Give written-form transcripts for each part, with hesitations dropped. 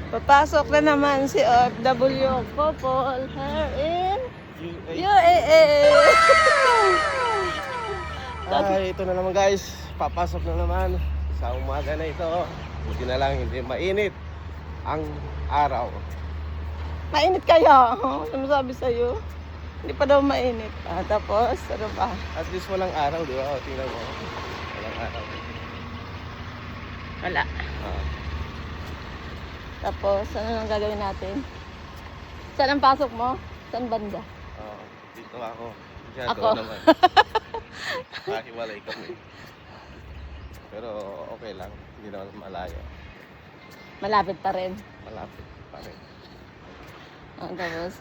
Papasok na naman si OFW couple here in UAE. Ay, ito na naman guys. Papasok na naman sa umaga na ito. Buti na lang hindi mainit ang araw. Mainit kaya? Ano sabi sa'yo? Hindi pa daw mainit. Tapos, ano pa? At least walang araw, di ba? O, tingnan mo. Walang araw. Wala. Ah. Tapos, ano nang gagawin natin? Saan ang pasok mo? Saan banda? Dito ako. Diyan, Ako? doon naman. Hiwalay kami. Pero okay lang. Hindi naman malayo. Malapit pa rin. Malapit pa rin. Tapos,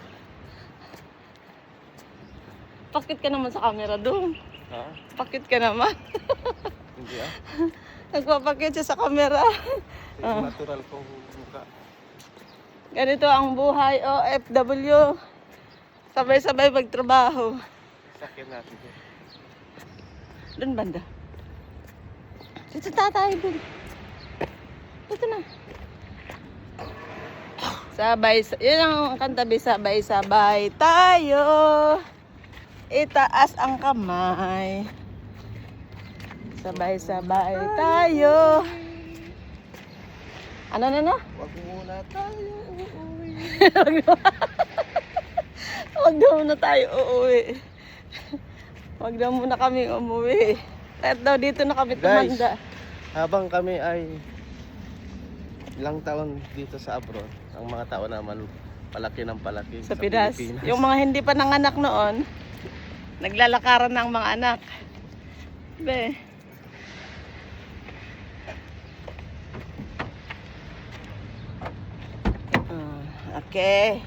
pakit ka naman sa camera doon. Ha? Pakit ka naman. Hindi ah. Nagpapakit siya sa camera. Natural kong mukha. Ganito ang buhay OFW. Sabay-sabay magtrabaho. Sakyan natin ito. Doon banda. Dito tayo doon. Dito na. Yun ang kantabi, sabay-sabay tayo. Itaas ang kamay. Sabay-sabay tayo. Ano na? Wag muna tayo uuwi. Huwag daw muna tayo uuwi. Huwag daw muna kami umuwi. Kahit daw dito na kami tumanda. Habang kami ay ilang taon dito sa abroad, ang mga tao naman palaki ng palaki Sa Pinas. Pilipinas. Yung mga hindi pa nanganak noon, naglalakaran ng mga anak. Be. Okay.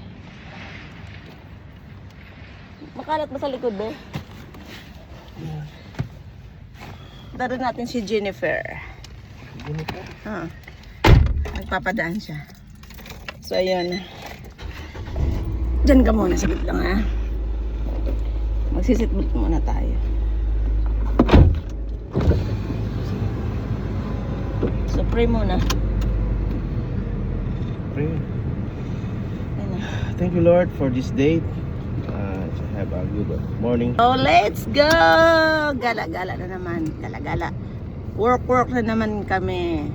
Makalat ba sa likod, be? Daro natin si Jennifer. Jennifer? Nagpapadaan siya. So, ayun. Diyan ka muna, saglit lang ha. Magsisitboot muna tayo. So, pray muna. Pray. Ayun na. Thank you Lord for this day. Have a good morning. So, let's go! Gala-gala na naman. Gala-gala. Work na naman kami.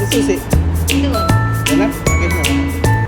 Ito, susi.